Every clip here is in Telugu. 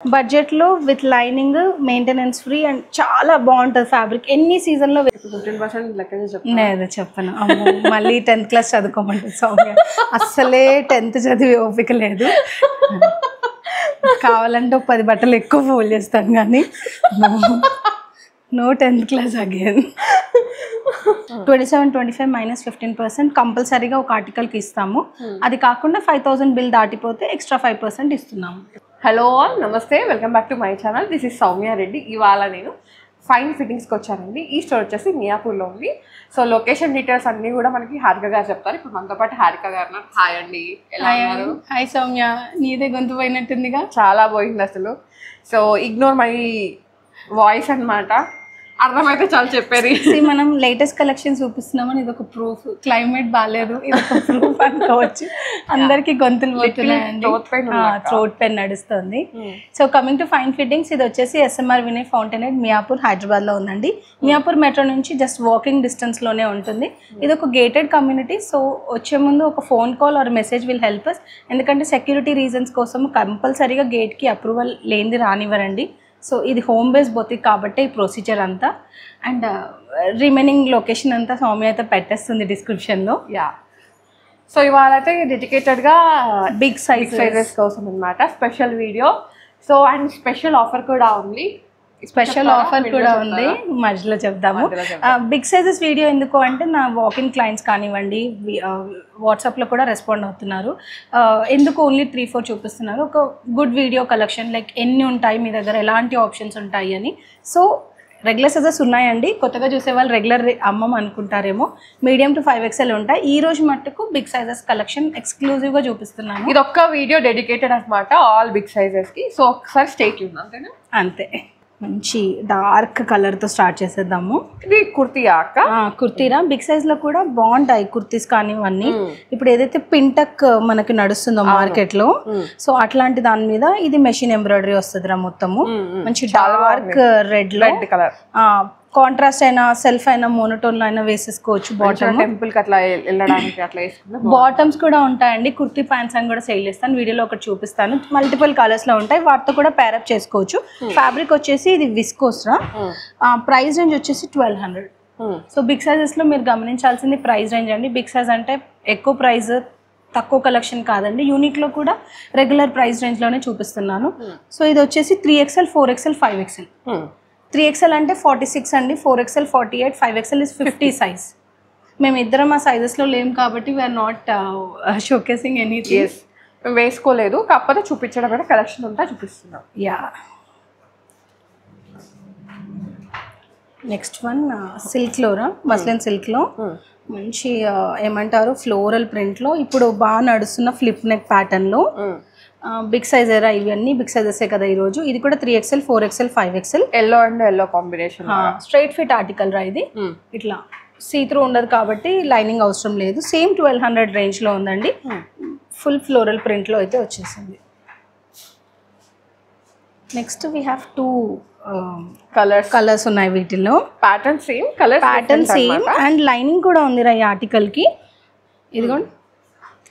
బడ్జెట్ లో with lining maintenance free and చాలా బాగుంటది ఫ్యాబ్రిక్. ఎన్ని సీజన్ లో 15% లెక్క నేను చెప్పను. మళ్ళీ 10th క్లాస్ చదువుకోమంటుంది సౌమ్య. అస్సలే 10th చదివి ఓపిక లేదు. కావాలంటే ఒక 10 బట్టలు ఎక్కువ ఫోల్డ్ చేస్తాం కానీ no 10th class again. 27-25 minus 15% కంపల్సరీగా ఒక ఆర్టికల్కి ఇస్తాము. అది కాకుండా 5000 బిల్ దాటిపోతే ఎక్స్ట్రా 5% ఇస్తున్నాము. హలో ఆల్, నమస్తే, welcome back to my channel. This is Soumya Reddy. ఇవాళ నేను ఫైన్ ఫిట్టింగ్స్కి వచ్చానండి. ఈ స్టోర్ వచ్చేసి మియాపూర్లో ఉంది. సో లొకేషన్ డీటెయిల్స్ అన్నీ కూడా మనకి హారిక గారు చెప్తారు. ఇప్పుడు మనతో పాటు హారిక గారు. హాయ్ అండి, ఎలా ఉన్నారు? హాయ్ సౌమ్య, నీదే గొంతు పోయినట్టుందిగా. చాలా పోయింది అసలు. సో ఇగ్నోర్ మై వాయిస్ అన్నమాట. అర్థమైతే చాలా చెప్పేది. మనం లేటెస్ట్ కలెక్షన్ చూపిస్తున్నామని ఇది ఒక ప్రూఫ్. క్లైమేట్ బాగాలేదు, ఇది ఒక ప్రూఫ్ అనుకోవచ్చు. అందరికి గొంతులు పోతున్నాయండి, థ్రోట్ పెయిన్ నడుస్తుంది. So coming to fine fittings, ఇది వచ్చేసి SMR Vinay fountain head Miyapur Hyderabad లో ఉందండి. మియాపూర్ మెట్రో నుంచి జస్ట్ వాకింగ్ డిస్టెన్స్ లోనే ఉంటుంది. ఇది ఒక గేటెడ్ కమ్యూనిటీ. సో వచ్చే ముందు ఒక phone call or message will help us. ఎందుకంటే సెక్యూరిటీ రీజన్స్ కోసం కంపల్సరీగా గేట్ కి అప్రూవల్ లేనిది రానివ్వరండి. సో ఇది హోమ్ బేస్ బొతిక్ కాబట్టి ఈ ప్రొసీజర్ అంతా. అండ్ రిమైనింగ్ లొకేషన్ అంతా సౌమ్య అయితే పెట్టేస్తుంది డిస్క్రిప్షన్లో. యా, సో ఇవాళ అయితే డెడికేటెడ్గా బిగ్ సైజెస్ కోసం అనమాట special video. So and special offer కూడా ఉంది. స్పెషల్ ఆఫర్ కూడా ఉంది, మధ్యలో చెప్దాము. బిగ్ సైజెస్ వీడియో ఎందుకు అంటే, నా వాకింగ్ క్లయింట్స్ కానివ్వండి, వాట్సాప్లో కూడా రెస్పాండ్ అవుతున్నారు. ఎందుకు ఓన్లీ 3-4 చూపిస్తున్నారు, ఒక గుడ్ వీడియో కలెక్షన్, లైక్ ఎన్ని ఉంటాయి మీ దగ్గర, ఎలాంటి ఆప్షన్స్ ఉంటాయి అని. సో రెగ్యులర్ సైజెస్ ఉన్నాయండి. కొత్తగా చూసే వాళ్ళు రెగ్యులర్ అమ్మం అనుకుంటారేమో. మీడియం టు 5XL ఉంటాయి. ఈ రోజు మట్టుకు బిగ్ సైజెస్ కలెక్షన్ ఎక్స్క్లూజివ్గా చూపిస్తున్నాను. ఇది ఒక్క వీడియో డెడికేటెడ్ అనమాట ఆల్ బిగ్ సైజెస్కి. సో ఒకసారి స్టే ట్యూన్. అంతేనా? అంతే. మంచి డార్క్ కలర్తో స్టార్ట్ చేసేద్దాము. ఇది కుర్తీయా అక్క? కుర్తీరా. బిగ్ సైజ్లో కూడా బాగుంటాయి కుర్తీస్ కానివన్నీ. ఇప్పుడు ఏదైతే పింటక్ మనకి నడుస్తుందో మార్కెట్లో, సో అట్లాంటి దాని మీద ఇది మెషిన్ ఎంబ్రాయిడరీ వస్తుందిరా మొత్తము. మంచి డార్క్ రెడ్ కలర్. కాంట్రాస్ట్ అయినా, సెల్ఫ్ అయినా, మోనోటోన్ అయినా వేసేసుకోవచ్చు. బాటమ్ టెంపుల్ కి అట్లా వెళ్ళడానికి అట్లా వేసుకుంటే బాటమ్స్ కూడా ఉంటాయండి. కుర్తీ ప్యాంట్స్ అని కూడా సేల్ చేస్తాను, వీడియోలో ఒకటి చూపిస్తాను. మల్టిపుల్ కలర్స్ లో ఉంటాయి, వాటితో కూడా పేరప్ చేసుకోవచ్చు. ఫ్యాబ్రిక్ వచ్చేసి ఇది విస్కోస్ రా. ప్రైస్ రేంజ్ వచ్చేసి 1200. సో బిగ్ సైజెస్ లో మీరు గమనించాల్సింది ప్రైస్ రేంజ్ అండి. బిగ్ సైజ్ అంటే ఎక్కువ ప్రైస్, తక్కువ కలెక్షన్ కాదండి. యూనిక్ లో కూడా రెగ్యులర్ ప్రైస్ రేంజ్ లోనే చూపిస్తున్నాను. సో ఇది వచ్చేసి 3XL, 4XL, 5XL. 3XL అంటే 46 అండి, 4XL 48, 5XL ఇస్ 50 సైజ్. మేము ఇద్దరం ఆ సైజెస్లో లేము కాబట్టి వీఆర్ నాట్ షోకేసింగ్ ఎనీథింగ్. మేము వేసుకోలేదు, కాకపోతే చూపించడం కూడా కలెక్షన్ అంతా చూపిస్తున్నాం. యా, నెక్స్ట్ వన్ సిల్క్లోరా, మస్లిన్ సిల్క్లో మంచి ఏమంటారు ఫ్లోరల్ ప్రింట్లో ఇప్పుడు బాగా నడుస్తున్న ఫ్లిప్ నెక్ ప్యాటర్న్లో బిగ్ సైజ్ ఎరా. ఇవన్నీ బిగ్ సైజెసే కదా ఈరోజు. ఇది కూడా 3XL, 4XL, 5XL. Yellow and yellow combination, straight fit article రా ఇది. ఇట్లా సీత్రూ ఉండదు కాబట్టి లైనింగ్ అవసరం లేదు. సేమ్ 1200 రేంజ్లో ఉందండి. ఫుల్ ఫ్లోరల్ ప్రింట్లో అయితే వచ్చేసింది. నెక్స్ట్ వీ హ్యావ్ 2 కలర్స్ ఉన్నాయి వీటిలో. Pattern same, colour pattern same and lining కూడా ఉందిరా ఈ ఆర్టికల్కి. ఇదిగోండి,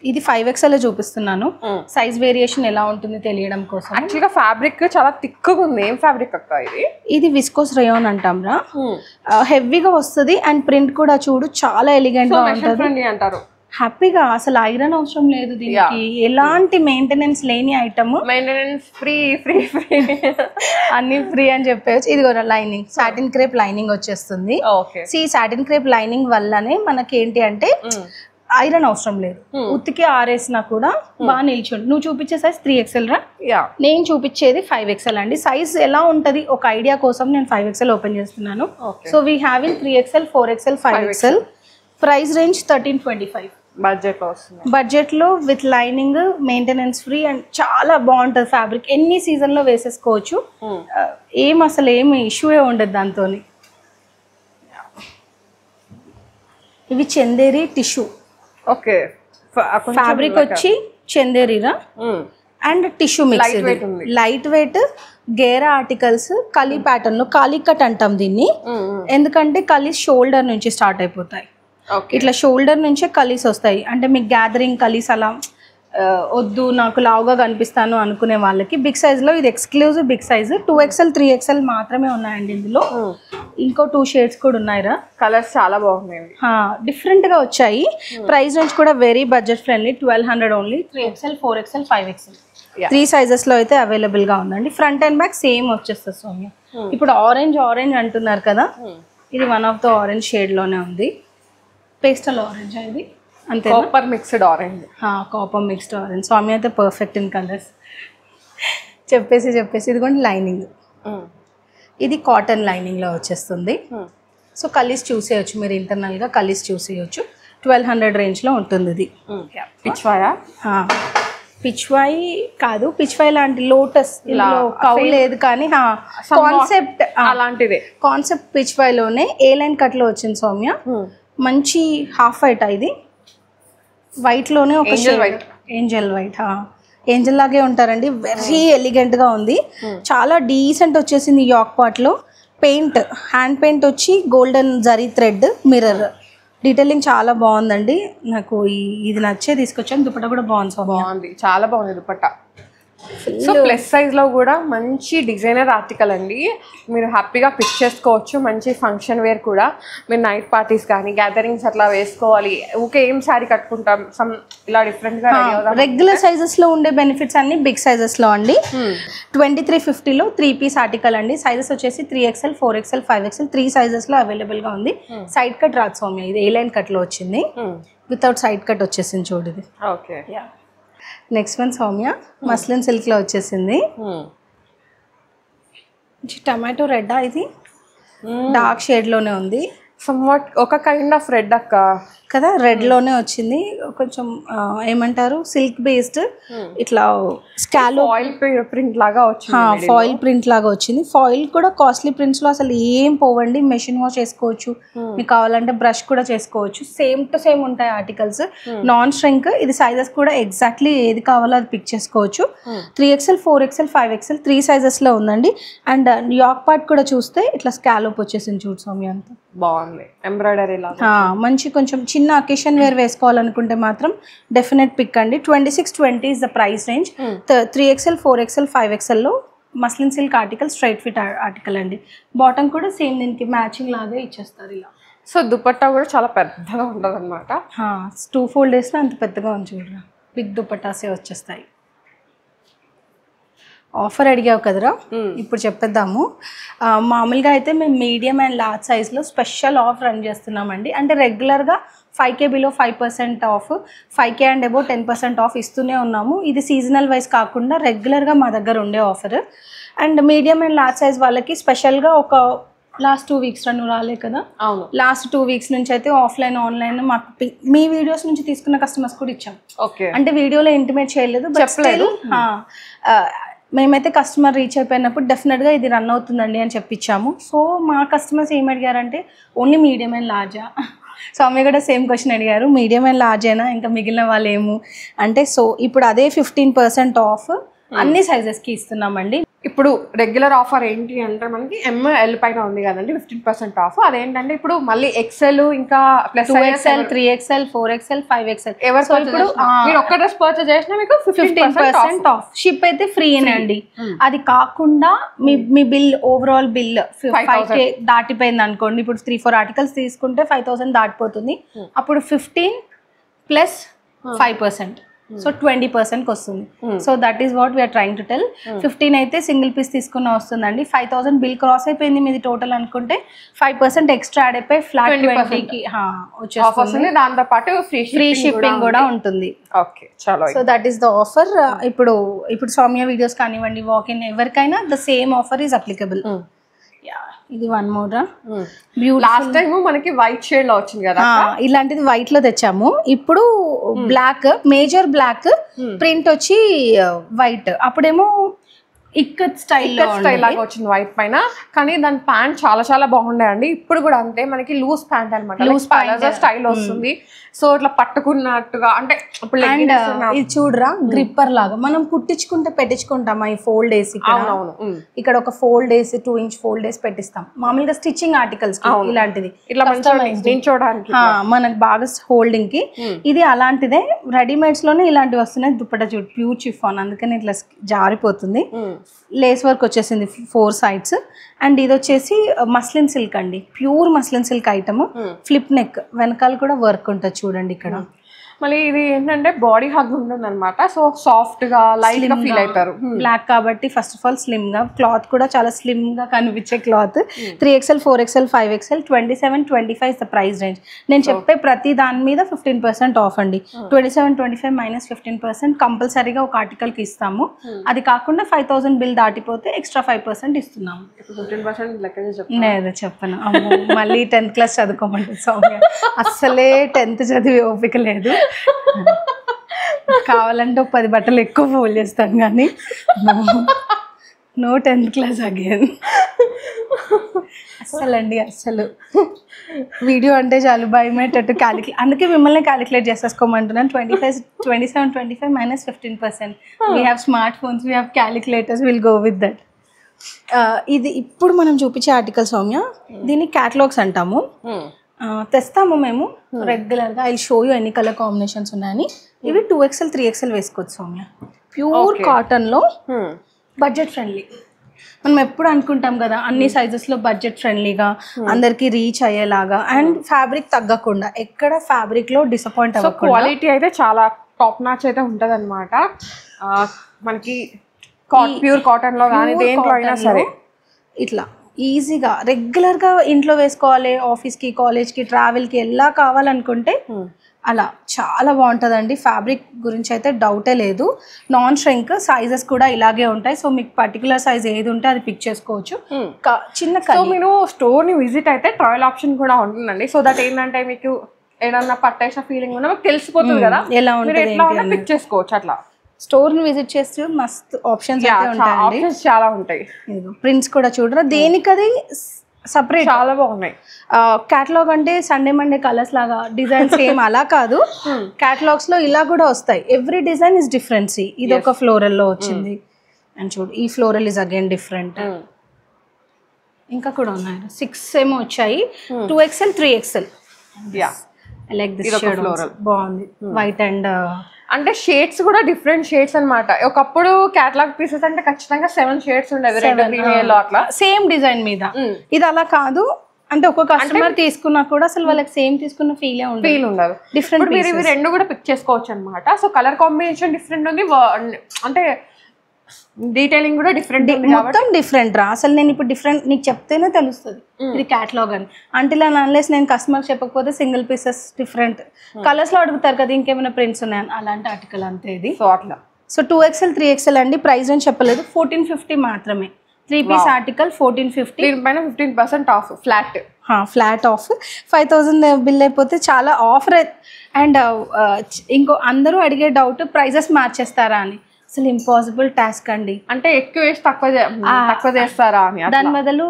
ఇది 5XL చూపిస్తున్నాను. సైజ్ వేరియేషన్ ఎలా ఉంటుంది తెలియడం కోసం. యాక్చువల్గా ఫ్యాబ్రిక్ చాలా థిక్గా ఉంది. ఏం ఫ్యాబ్రిక్ అక్క ఇది? ఇది విస్కోస్ రయోన్ అంటాం రా. హెవీగా వస్తుంది అండ్ ప్రింట్ కూడా చూడు చాలా ఎలిగెంట్ గా ఉంటుంది అంటారు. హ్యాపీగా అసలు ఐరన్ అవసరం లేదు దీనికి. ఎలాంటి మెయింటెనెన్స్ లేని item, maintenance free free free అన్ని ఫ్రీ అని చెప్పేసి. ఇది కూడా లైనింగ్, సాటిన్ క్రేప్ లైనింగ్ వచ్చేస్తుంది. సాటిన్ క్రేప్ లైనింగ్ వల్లనే మనకి ఏంటి అంటే ఐరన్ అవసరం లేదు. ఉత్తికి ఆరేసినా కూడా బాగా నిల్చుంది. నువ్వు చూపించే సైజ్ 3XL రా, నేను చూపించేది 5XL అండి. సైజ్ ఎలా ఉంటది ఒక ఐడియా కోసం నేను 5XL ఓపెన్ చేస్తున్నాను. So we have in 3XL, 4XL, 5XL. Price range 1325. Budget లో with lining maintenance free and చాలా బాగుంటది ఫ్యాబ్రిక్. ఎన్ని సీజన్ లో వేసేసుకోవచ్చు, అసలు ఏమి ఇష్యూ ఉండదు దాంతో. ఇవి చందేరి టిష్యూ. ఓకే, ఫ్యాబ్రిక్ వచ్చి చందేరీరా and tissue mix. Light weight గేరా ఆర్టికల్స్. కలీ ప్యాటర్న్ లో, కాలీ కట్ అంటాం దీన్ని. ఎందుకంటే కలీ షోల్డర్ నుంచి స్టార్ట్ అయిపోతాయి. ఇట్లా షోల్డర్ నుంచే కలీస్ వస్తాయి. అంటే మీకు గ్యాదరింగ్ కలీస్ అలా వద్దు నాకు లావుగా కనిపిస్తాను అనుకునే వాళ్ళకి బిగ్ సైజ్లో ఇది exclusive big size 2XL 3XL మాత్రమే ఉన్నాయండి ఇందులో. ఇంకో 2 షేడ్స్ కూడా ఉన్నాయిరా. కలర్స్ చాలా బాగున్నాయి, డిఫరెంట్గా వచ్చాయి. ప్రైస్ రేంజ్ కూడా very budget friendly, 1200 only. 3XL 4XL 5XL 3 సైజెస్లో అయితే అవైలబుల్గా ఉందండి. ఫ్రంట్ అండ్ బ్యాక్ సేమ్ వచ్చేస్తుంది సౌమ్య. ఇప్పుడు ఆరెంజ్ అంటున్నారు కదా, ఇది వన్ ఆఫ్ ద ఆరెంజ్ షేడ్లోనే ఉంది. పేస్టల్ ఆరెంజ్ ఇది, అంతే. Copper mixed orange. Copper mixed orange. స్వామి అయితే పర్ఫెక్ట్ ఇన్ కలర్స్. చెప్పేసి ఇది కూడా లైనింగ్, ఇది కాటన్ లైనింగ్లో వచ్చేస్తుంది. సో కలీస్ చూసేయచ్చు మీరు, ఇంటర్నల్గా కలీస్ చూసేయచ్చు. 1200 రేంజ్లో ఉంటుంది ఇది. పిచ్వాయా? పిచ్వాయి కాదు, పిచ్వాయి లాంటి లోటస్, ఇందులో కౌ లేదు కానీ కాన్సెప్ట్ అలాంటిదే. కాన్సెప్ట్ పిచ్వాయిలోనే ఏ లైన్ కట్లో వచ్చింది సౌమ్య. మంచి హాఫ్ వైట్, ఇది వైట్లోనే ఒక ఏంజల్ వైట్. ఏంజల్ లాగే ఉంటారండి, వెరీ ఎలిగెంట్గా ఉంది. చాలా డీసెంట్ వచ్చేసింది. యాక్ పార్ట్లో పెయింట్, హ్యాండ్ పెయింట్ వచ్చి golden zari thread mirror detailing చాలా బాగుందండి. నాకు ఇది నచ్చే తీసుకొచ్చాను. దుపట్టా కూడా బాగుంది, చాలా బాగుంది దుపట్టా. సో ప్లస్ సైజ్లో కూడా మంచి డిజైనర్ ఆర్టికల్ అండి, మీరు హ్యాపీగా పిక్ చేసుకోవచ్చు. మంచి ఫంక్షన్ వేర్ కూడా, మీరు నైట్ పార్టీస్ కానీ గ్యాదరింగ్స్ అట్లా వేసుకోవాలి, ఊకే ఏం శారీ కట్టుకుంటాం, సమ్ ఇలా డిఫరెంట్గా. రెగ్యులర్ సైజెస్లో ఉండే బెనిఫిట్స్ అన్ని బిగ్ సైజెస్లో అండి. 2350లో 3 పీస్ ఆర్టికల్ అండి. సైజెస్ వచ్చేసి 3XL 4XL 5XL 3 సైజెస్లో అవైలబుల్గా ఉంది. సైడ్ కట్ రాదు సౌమ్య, ఇది ఏ లైన్ కట్లో వచ్చింది, వితౌట్ సైడ్ కట్ వచ్చేసింది చూడు ఇది. Okay. Next one Soumya muslin సిల్క్లో వచ్చేసింది. టమాటో రెడ్, ఇది డార్క్ షేడ్లోనే ఉంది. సమ్వాట్ ఒక కైండ్ ఆఫ్ రెడ్ అక్క కదా, రెడ్లోనే వచ్చింది. కొంచెం ఏమంటారు, సిల్క్ బేస్డ్ ఇట్లా స్కాలో ఫాయిల్ ప్రింట్ లాగా వచ్చింది. ఫాయిల్ ప్రింట్ లాగా వచ్చింది. ఫాయిల్ కూడా కాస్ట్లీ ప్రింట్స్లో అసలు ఏం పోవండి. మెషిన్ వాష్ చేసుకోవచ్చు, మీకు కావాలంటే బ్రష్ కూడా చేసుకోవచ్చు. సేమ్ టు సేమ్ ఉంటాయి ఆర్టికల్స్, నాన్ స్ట్రింక్. ఇది సైజెస్ కూడా ఎగ్జాక్ట్లీ ఏది కావాలో అది పిక్ చేసుకోవచ్చు. 3XL 4XL 5XL 3 సైజెస్లో ఉందండి. అండ్ యాక్ పార్ట్ కూడా చూస్తే ఇట్లా స్కాలోప్ వచ్చేసింది చూడు సౌమ్య, అంతా బాగుంది. ఎంబ్రాయిడరీ లాగా మంచి, కొంచెం చిన్న అకేషన్ వేర్ వేసుకోవాలనుకుంటే మాత్రం డెఫినెట్ పిక్ అండి. 2620 is the price range. 3XL 4XL 5XLలో muslin silk article, straight fit article అండి. బాటమ్ కూడా సేమ్ దీనికి మ్యాచింగ్ లాగా ఇచ్చేస్తారు ఇలా. సో దుపట్టా కూడా చాలా పెద్దగా ఉంటుంది అనమాట. 2 fold వేసినా అంత పెద్దగా ఉంది చూడరా, బిగ్ దుపట్టాసే వచ్చేస్తాయి. ఆఫర్ అడిగావు కదరా, ఇప్పుడు చెప్పేద్దాము. మామూలుగా అయితే మేము మీడియం అండ్ లార్జ్ సైజ్లో స్పెషల్ ఆఫర్ రన్ చేస్తున్నామండి. అంటే రెగ్యులర్గా 5K below 5% of, 5K and above 10% of ఇస్తూనే ఉన్నాము. ఇది సీజనల్ వైజ్ కాకుండా రెగ్యులర్గా మా దగ్గర ఉండే offer. And medium and large size వాళ్ళకి స్పెషల్గా ఒక లాస్ట్ 2 weeks నువ్వు రాలే కదా, అవును, లాస్ట్ 2 weeks నుంచి అయితే ఆఫ్లైన్ ఆన్లైన్ మాకు మీ వీడియోస్ నుంచి తీసుకున్న కస్టమర్స్ కూడా ఇచ్చాం. ఓకే, అంటే వీడియోలో ఇంటిమేట్ చేయలేదు, చెప్పలేదు. మేమైతే కస్టమర్ రీచ్ అయిపోయినప్పుడు డెఫినెట్గా ఇది రన్ అవుతుందండి అని చెప్పించాము. సో మా కస్టమర్స్ ఏం అడిగారంటే ఓన్లీ మీడియం అండ్ లార్జా. స్వామి కూడా సేమ్ క్వశ్చన్ అడిగారు, మీడియం అండ్ లార్జ్ అయినా ఇంకా మిగిలిన వాళ్ళు ఏము అంటే. సో ఇప్పుడు అదే 15% ఆఫ్ అన్ని సైజెస్కి ఇస్తున్నామండి. ఇప్పుడు రెగ్యులర్ ఆఫర్ ఏంటి అంటే మనకి ML పైన ఉంది కదండి 15% ఆఫ్. అదేంటంటే ఇప్పుడు మళ్ళీ XL ఇంకా plus 2XL 3XL 4XL 5XL ఇప్పుడు మీరు ఒక్క డ్రెస్ పర్చేస్ చేసినా మీకు 15% ఆఫ్. షిప్ అయితే ఫ్రీనేనండి. అది కాకుండా మీ బిల్, ఓవరాల్ బిల్ 5K దాటిపోయింది అనుకోండి, ఇప్పుడు 3-4 ఆర్టికల్స్ తీసుకుంటే 5000 దాటిపోతుంది. అప్పుడు 15 ప్లస్ 5%, సో 20%కి వస్తుంది. So that is what we're trying to tell. 15 అయితే సింగిల్ పీస్ తీసుకున్న వస్తుందండి. 5000 బిల్ క్రాస్ అయిపోయింది మీది టోటల్ అనుకుంటే 5% ఎక్స్ట్రా యాడ్ అయిపోయి ఫ్లాట్ 20కి వచ్చేస్తుంది. దాంతో పాటు ఫ్రీ షిప్పింగ్ కూడా ఉంటుంది. ఓకే, చాలా. So that is the offer. ఇప్పుడు సౌమ్య వీడియోస్ కానివ్వండి, వాక్ ఇన్ ఎవరికైనా the same offer is applicable. ఇది వన్ మోర్ లాస్ట్ టైం మనకి వైట్ షేడ్ లో వచ్చింది కదా, ఇలాంటిది వైట్ లో తెచ్చాము. ఇప్పుడు బ్లాక్, మేజర్ బ్లాక్ ప్రింట్ వచ్చి వైట్. అప్పుడేమో ఇక్కత్ స్టైల్ లాగా వచ్చింది వైట్ పైన. కానీ దాని ప్యాంట్ చాలా చాలా బాగుండే. ఇప్పుడు కూడా అంతే, మనకి లూజ్ ప్యాంట్ అనమాట, లూజ్ ప్లాజో స్టైల్ వస్తుంది. సో ఇట్లా పట్టుకున్నట్టుగా, అంటే ఇప్పుడు ఇది చూడరా గ్రిప్పర్ లాగా మనం కుట్టించుకుంటే పెట్టించుకుంటాం. ఈ ఫోల్డ్ వేసి ఇక్కడ ఒక ఫోల్డ్ వేసి 2 ఇంచ్ ఫోల్డ్ వేసి పెట్టిస్తాం మామూలుగా స్టిచ్చింగ్ ఆర్టికల్స్. ఇలాంటిది ఇట్లా చూడడానికి మనకు బాగా హోల్డింగ్ కి. ఇది అలాంటిదే, రెడీమేడ్స్ లోనే ఇలాంటివి వస్తున్నాయి. దుపట్టా చూడు ప్యూర్ చిఫాన్, అందుకని ఇట్లా జారిపోతుంది. లేస్ వర్క్ వచ్చేసింది 4 sides. అండ్ ఇది వచ్చేసి మస్లిన్ సిల్క్ అండి, pure muslin silk item. Flip neck, వెనకాల కూడా వర్క్ ఉంటుంది చూడండి ఇక్కడ. మళ్ళీ ఇది ఏంటంటే బాడీ హగ్ ఉంటుంది అనమాట. సో సాఫ్ట్ గా లైట్ గా ఫీల్ అవుతారు. బ్లాక్ కాబట్టి ఫస్ట్ ఆఫ్ ఆల్ స్లిమ్ గా, క్లాత్ కూడా చాలా స్లిమ్ గా కనిపించే cloth. 3XL 4XL 5XL 27-25 is the price range. నేను చెప్పే ప్రతి దాని మీద 15% ఆఫ్ అండి. 27-25 - 15% కంపల్సరీగా ఒక ఆర్టికల్ కి ఇస్తాము. అది కాకుండా 5000 బిల్ దాటిపోతే ఎక్స్ట్రా 5% ఇస్తున్నాము. 15% లేదు చెప్పను, మళ్ళీ 10th క్లాస్ చదువుకోమంటుంది సౌమ్య. అస్సలే 10th చదివి ఓపిక లేదు. కావాలంటే ఒక 10 బట్టలు ఎక్కువ ఫోల్డ్ చేస్తాను, కానీ నో 10th క్లాస్ అగైన్. అస్సలు వీడియో అంటే చాలు భయమేటట్టు క్యాలిక్యులేట్. అందుకే మిమ్మల్ని క్యాలిక్యులేట్ చేసేసుకోమంటున్నాను. 27-25 - 15%. We have smart phones, we have calculators, will go with that. ఇది ఇప్పుడు మనం చూపించే ఆర్టికల్ సౌమ్య, దీన్ని క్యాటలాగ్స్ అంటాము. తెస్తాము మేము రెగ్యులర్గా. ఐ షో యూ ఎన్ని కలర్ కాంబినేషన్స్ ఉన్నాయని. ఇవి 2XL 3XL వేసుకోవచ్చు సౌమ్య. ప్యూర్ కాటన్లో బడ్జెట్ ఫ్రెండ్లీ. మనం ఎప్పుడు అనుకుంటాం కదా అన్ని సైజెస్లో బడ్జెట్ ఫ్రెండ్లీగా, అందరికి రీచ్ అయ్యేలాగా, అండ్ ఫ్యాబ్రిక్ తగ్గకుండా, ఎక్కడ ఫ్యాబ్రిక్లో డిసప్పాయింట్ అవ్వకుండా. క్వాలిటీ అయితే చాలా టాప్ నాచ్ అయితే ఉంటుంది అనమాట. మనకి ప్యూర్ కాటన్లో కానీ దేంట్లో అయినా సరే ఇట్లా ఈజీగా రెగ్యులర్గా ఇంట్లో వేసుకోవాలి, ఆఫీస్కి, కాలేజ్కి, ట్రావెల్కి ఎలా కావాలనుకుంటే అలా చాలా బాగుంటుందండి. ఫ్యాబ్రిక్ గురించి అయితే డౌటే లేదు. నాన్ ష్రింక్, సైజెస్ కూడా ఇలాగే ఉంటాయి. సో మీకు పర్టికులర్ సైజ్ ఏది ఉంటే అది పిక్ చేసుకోవచ్చు. చిన్న సో మీరు స్టోర్ని విజిట్ అయితే ట్రయల్ ఆప్షన్ కూడా ఉంటుందండి. సో దట్ ఏంటంటే మీకు ఏదన్నా పట్టేసిన ఫీలింగ్ ఉన్నా మీకు తెలిసిపోతుంది కదా, ఎలా ఉంటుంది పిక్ చేసుకోవచ్చు. అట్లా స్టోర్ని విజిట్ చేస్తే మస్త్ ఆప్షన్స్ అయితే ఉంటాయండి, చాలా ఉంటాయి. ప్రింట్స్ కూడా చూడరా, దేనికి అది సపరేట్ చాలా బాగున్నాయి. క్యాటలాగ్ అంటే సండే మండే కలర్స్ లాగా డిజైన్స్ ఏం అలా కాదు. క్యాటలాగ్స్ లో ఇలా కూడా వస్తాయి. Every design is different. ఇది ఒక ఫ్లోరల్ లో వచ్చింది, అండ్ చూడు ఈ ఫ్లోరల్ ఇస్ అగైన్ డిఫరెంట్. ఇంకా కూడా ఉన్నాయి, 6 ఏమో వచ్చాయి. 2XL 3XL. I like this shade, బాగుంది. వైట్ అండ్ అంటే షేడ్స్ కూడా డిఫరెంట్ షేడ్స్ అనమాట. ఒకప్పుడు క్యాటలాగ్ పీసెస్ అంటే ఖచ్చితంగా 7 షేడ్స్ ఉండేది, అట్లా సేమ్ డిజైన్ మీద. ఇది అలా కాదు, అంటే ఒక్కొక్క కస్టమర్ తీసుకున్నా కూడా అసలు వాళ్ళకి సేమ్ తీసుకున్న ఫీల్ ఉండదు. డిఫరెంట్ మీరు ఇవి రెండు కూడా పిక్ చేసుకోవచ్చు అనమాట. సో కలర్ కాంబినేషన్ డిఫరెంట్ ఉంది, అంటే డీటెయిలింగ్ కూడా డిఫరెంట్, మొత్తం డిఫరెంట్ రా. అసలు నేను ఇప్పుడు డిఫరెంట్ నీకు చెప్తేనే తెలుస్తుంది ఇది క్యాటలాగ్ అని. అంటే అన్లెస్ నేను కస్టమర్ చెప్పకపోతే సింగిల్ పీసెస్ డిఫరెంట్ కలర్స్ లో అడుగుతారు కదా, ఇంకేమైనా ప్రింట్స్ ఉన్నాయని. అలాంటి ఆర్టికల్ అంతే ఇది. సో అట్లా. సో 2XL 3XL అండి. ప్రైస్ అని చెప్పలేదు, 1450 మాత్రమే. 3 పీస్ ఆర్టికల్ 1450. దీనిపైన 15% ఆఫ్, ఫ్లాట్ ఆఫ్. 5000 బిల్ అయిపోతే చాలా ఆఫర్. అండ్ ఇంకో అందరూ అడిగే డౌట్ ప్రైజెస్ మార్చేస్తారా అని. అసలు ఇంపాసిబుల్ టాస్క్ అండి. అంటే ఎక్కువ వేసి తక్కువ చేస్తారా అని. దాని బదులు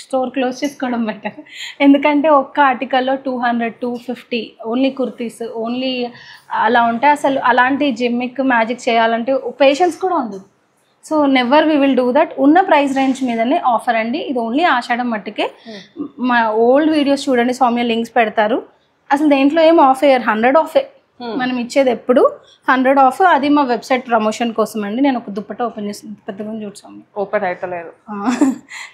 స్టోర్ క్లోజ్ చేసుకోవడం బెటర్. ఎందుకంటే ఒక్క ఆర్టికల్లో 200-250 ఓన్లీ కుర్తీస్, ఓన్లీ అలా ఉంటాయి. అసలు అలాంటి జిమ్మిక్ మ్యాజిక్ చేయాలంటే పేషెన్స్ కూడా ఉండదు. So never we will do that. ఉన్న ప్రైస్ రేంజ్ మీదనే ఆఫర్ అండి. ఇది ఓన్లీ ఆషాఢం మట్టుకే. మా ఓల్డ్ వీడియోస్ చూడండి, సౌమ్య లింక్స్ పెడతారు. అసలు దేంట్లో ఏం ఆఫ్ అయ్యారు, 100 ఆఫే మనం ఇచ్చేది ఎప్పుడు, 100 ఆఫ్. అది మా వెబ్సైట్ ప్రమోషన్ కోసం అండి. నేను ఒక దుప్పట ఓపెన్ చేస్తాను, పెద్దగా చూసాము, ఓపెన్ అయితే లేదు,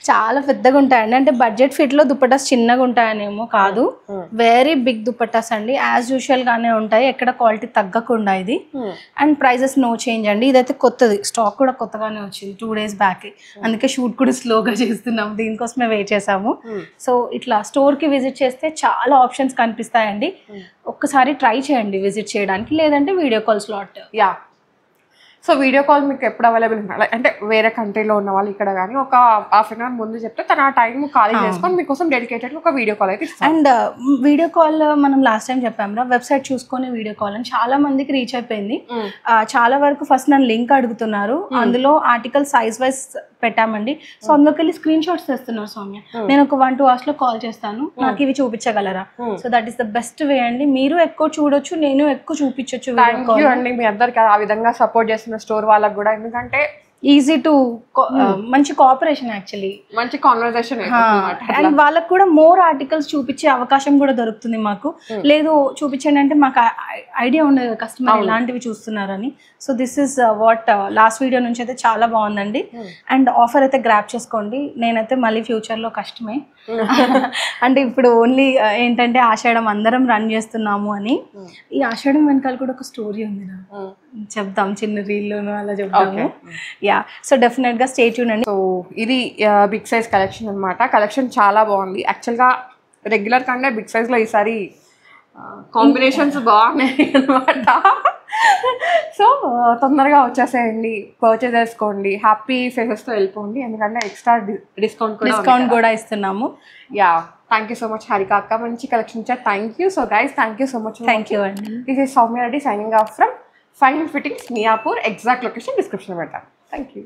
చాలా పెద్దగా ఉంటాయండి. అంటే బడ్జెట్ ఫిట్ లో దుప్పటాస్ చిన్నగా ఉంటాయనేమో కాదు, వెరీ బిగ్ దుప్పటాస్ అండి. యాజ్ యూజువల్ గానే ఉంటాయి, ఎక్కడ క్వాలిటీ తగ్గకుండా ఇది. అండ్ ప్రైజెస్ నో చేంజ్ అండి. ఇదైతే కొత్తది, స్టాక్ కూడా కొత్తగానే వచ్చింది 2 days బ్యాక్. అందుకే షూట్ కూడా స్లోగా చేస్తున్నాము, దీనికోసమే వెయిట్ చేసాము. సో ఇట్లా స్టోర్ కి విజిట్ చేస్తే చాలా ఆప్షన్స్ కనిపిస్తాయండి. ఒక్కసారి ట్రై చేయండి విజిట్ చేయడానికి, లేదంటే video call slot. So video call మీకు ఎప్పుడు అవైలబుల్ ఉండాలి అంటే వేరే కంట్రీలో ఉన్న వాళ్ళు ఇక్కడ కానీ ఒక హాఫ్ అన్ అవర్ ముందు చెప్తే తన ఆ టైం ఖాళీ చేసుకొని మీకోసం డెడికేటెడ్ ఒక వీడియో కాల్ అయితే ఇస్తాం. అండ్ వీడియో కాల్ మనం లాస్ట్ టైం చెప్పాము వెబ్సైట్ చూసుకొని వీడియో కాల్ అని చాలా మందికి రీచ్ అయిపోయింది. చాలా వరకు ఫస్ట్ నన్ను లింక్ అడుగుతున్నారు, అందులో ఆర్టికల్ సైజ్ వైజ్ పెట్టామండి. సో అందులోకి వెళ్ళి స్క్రీన్ షాట్స్ తెస్తున్నారు సౌమ్య. నేను ఒక 1-2 hours లో కాల్ చేస్తాను, నాకు ఇవి చూపించగలరా? So that is the best way అండి. మీరు ఎక్కువ చూడొచ్చు, నేను ఎక్కువ చూపించొచ్చు. అండి మీ అందరికి ఆ విధంగా సపోర్ట్ చేస్తున్న స్టోర్ వాళ్ళకి కూడా, ఎందుకంటే ఈజీ టు మంచి కోఆపరేషన్, యాక్చువల్లీ మంచి కాన్వర్సేషన్. అండ్ వాళ్ళకు కూడా మోర్ ఆర్టికల్స్ చూపించే అవకాశం కూడా దొరుకుతుంది మాకు. లేదు చూపించండి అంటే మాకు ఐడియా ఉండదు కస్టమర్ ఎలాంటివి చూస్తున్నారని. So this is what last video నుంచి అయితే చాలా బాగుందండి. అండ్ ఆఫర్ అయితే గ్రాప్ చేసుకోండి. నేనైతే మళ్ళీ ఫ్యూచర్లో కష్టమే అంటే ఇప్పుడు ఓన్లీ ఏంటంటే ఆషాఢం అందరం రన్ చేస్తున్నాము అని. ఈ ఆషాఢం వెనకాల కూడా ఒక స్టోరీ ఉంది, చెప్తాం చిన్న రీల్లోనూ అలా చెప్తాము. యా, సో డెఫినెట్గా స్టే ట్యూన్ అండి. సో ఇది బిగ్ సైజ్ కలెక్షన్ అనమాట. కలెక్షన్ చాలా బాగుంది. యాక్చువల్గా రెగ్యులర్ కంటే బిగ్ సైజ్లో ఈసారి కాంబినేషన్స్ బాగున్నాయి అనమాట. సో తొందరగా వచ్చేసేయండి, పర్చేజ్ చేసుకోండి, హ్యాపీ ఫేసెస్తో వెళ్ళిపోండి, ఎందుకంటే ఎక్స్ట్రా డిస్కౌంట్ కూడా ఇస్తున్నాము. Ya, thank you so much Harika అక్క, మంచి కలెక్షన్ ఇచ్చారు. Thank you. So guys, thank you so much. Thank you అండి. This is Soumya Reddy signing off from fine fittings Miyapur. Exact location డిస్క్రిప్షన్లో పెట్టాను. Thank you.